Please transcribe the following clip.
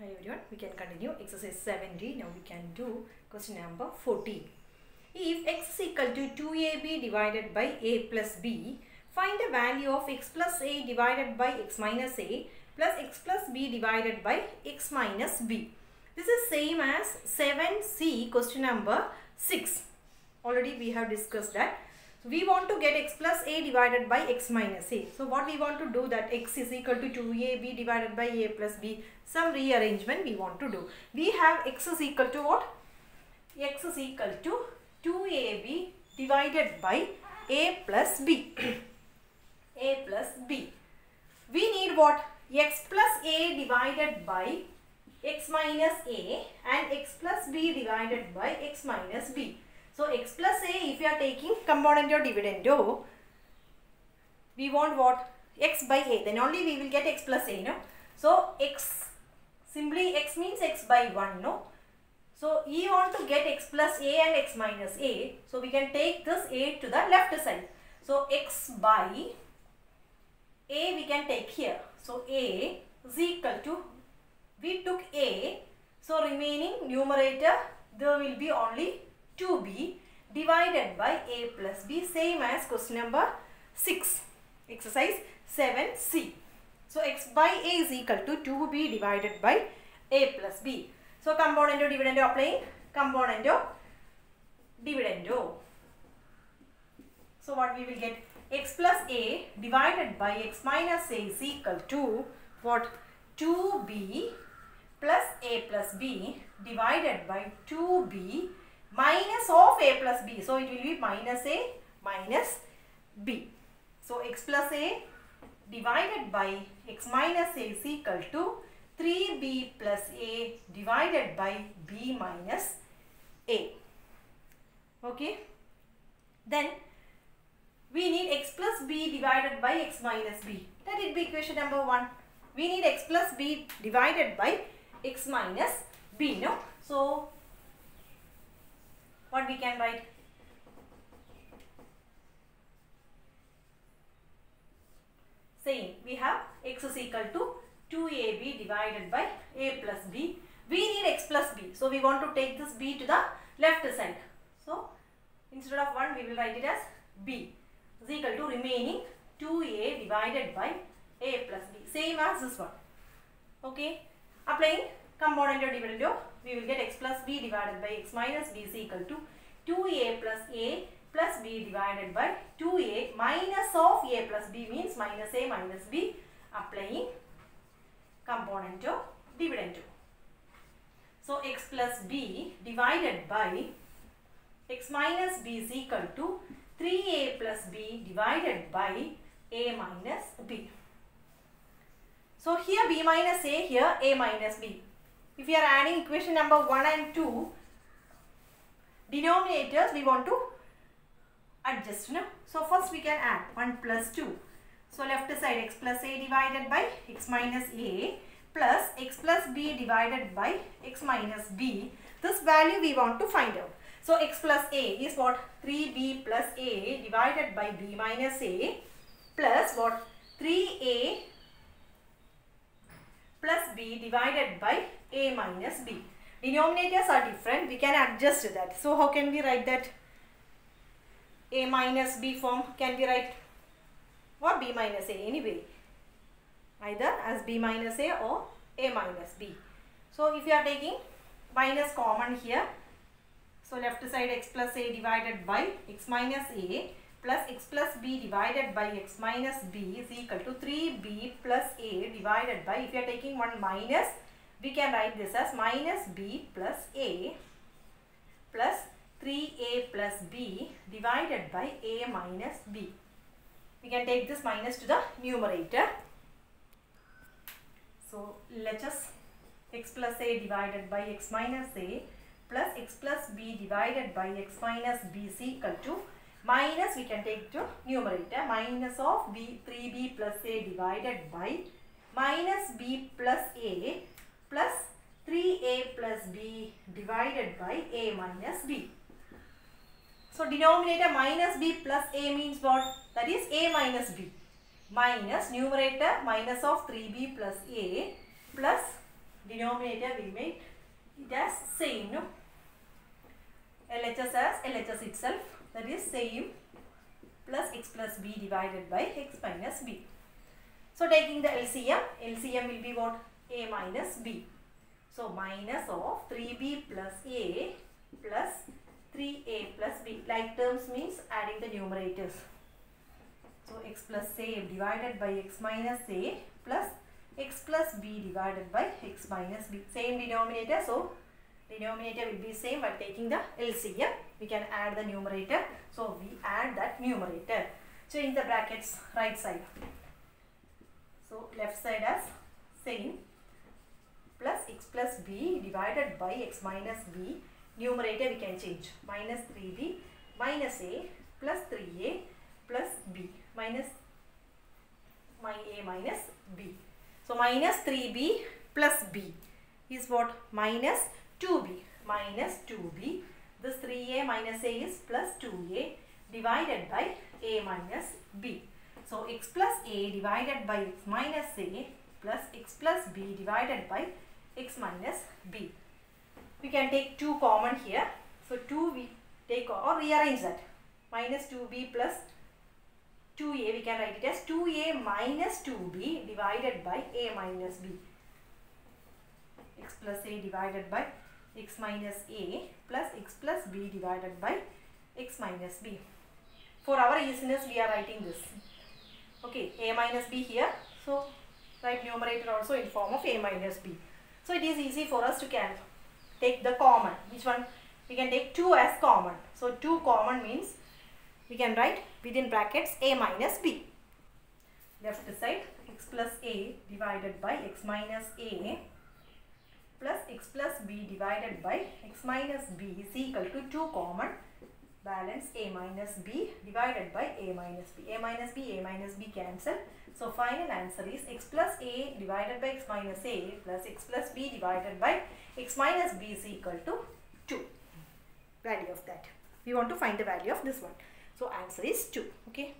Hi everyone, we can continue exercise 70. Now we can do question number 14. If x is equal to 2ab divided by a plus b, find the value of x plus a divided by x minus a plus x plus b divided by x minus b. This is same as 7c question number 6. Already we have discussed that. So we want to get x plus a divided by x minus a. So what we want to do, that x is equal to 2ab divided by a plus b. Some rearrangement we want to do. We have x is equal to what? X is equal to 2ab divided by a plus b. A plus b. We need what? X plus a divided by x minus a and x plus b divided by x minus b. So x plus a, if you are taking component or dividendo, we want what? X by a, then only we will get x plus a, no? So x, simply x means x by 1, no? So we want to get x plus a and x minus a, so we can take this a to the left side. So x by a we can take here. So a is equal to, we took a, so remaining numerator there will be only 2b divided by a plus b, same as question number 6, exercise 7c. So x by a is equal to 2b divided by a plus b. So componendo dividendo applying, componendo dividendo. So what we will get? X plus a divided by x minus a is equal to what? 2b plus a plus b divided by 2b minus of a plus b. So it will be minus a minus b. So x plus a divided by x minus a is equal to 3b plus a divided by b minus a. Okay. Then we need x plus b divided by x minus b. That will be equation number 1. We need x plus b divided by x minus b, no? So what we can write? Same, we have x is equal to 2ab divided by a plus b. We need x plus b, so we want to take this b to the left side. So instead of 1 we will write it as b is equal to remaining 2a divided by a plus b, same as this one. Okay, applying componendo dividendo, we will get x plus b divided by x minus b is equal to 2a plus a plus b divided by 2a minus of a plus b, means minus a minus b, applying componendo dividendo. So x plus b divided by x minus b is equal to 3a plus b divided by a minus b. So here b minus a, here a minus b. If we are adding equation number 1 and 2, denominators we want to adjust, no? So first we can add 1 plus 2. So left side x plus a divided by x minus a plus x plus b divided by x minus b. This value we want to find out. So x plus a is what? 3b plus a divided by b minus a plus what? 3a plus b divided by a minus b. Denominators are different, we can adjust that. So how can we write that? A minus b form can we write, or b minus a, anyway, either as b minus a or a minus b. So if you are taking minus common here, so left side x plus a divided by x minus a plus x plus b divided by x minus b is equal to 3b plus a divided by, if you are taking one minus, we can write this as minus b plus a plus 3a plus b divided by a minus b. We can take this minus to the numerator. So let us x plus a divided by x minus a plus x plus b divided by x minus b is equal to minus, we can take to numerator, minus of b 3b plus a divided by minus b plus a plus 3a plus b divided by a minus b. So denominator minus b plus a means what? That is a minus b, minus numerator minus of 3b plus a plus denominator we make it as same, no? LHS as LHS itself, that is same, plus x plus b divided by x minus b. So taking the LCM will be what? A minus b. So minus of 3b plus a plus 3a plus b. Like terms means adding the numerators. So x plus a divided by x minus a plus x plus b divided by x minus b. Same denominator, so denominator will be same while taking the LCM. We can add the numerator. So we add that numerator. Change the brackets right side. So left side as same plus x plus b divided by x minus b. Numerator we can change. Minus 3b minus a plus 3a plus b minus a minus b. So minus 3b plus b is what? Minus 2b. Minus 2b. This 3a minus a is plus 2a divided by a minus b. So x plus a divided by x minus a plus x plus b divided by x minus b. We can take 2 common here. So 2 we take or rearrange that. Minus 2b plus 2a, we can write it as 2a minus 2b divided by a minus b. X plus a divided by x minus a plus x plus b divided by x minus b. For our easiness we are writing this. Okay, a minus b here. So write numerator also in form of a minus b. So it is easy for us to take the common. Which one? We can take 2 as common. So 2 common means we can write within brackets a minus b. Left side x plus a divided by x minus a plus x plus b divided by x minus b is equal to 2 common. Balance a minus b divided by a minus b. A minus b cancel. So final answer is x plus a divided by x minus a plus x plus b divided by x minus b is equal to 2. Value of that. We want to find the value of this one. So answer is 2. Okay.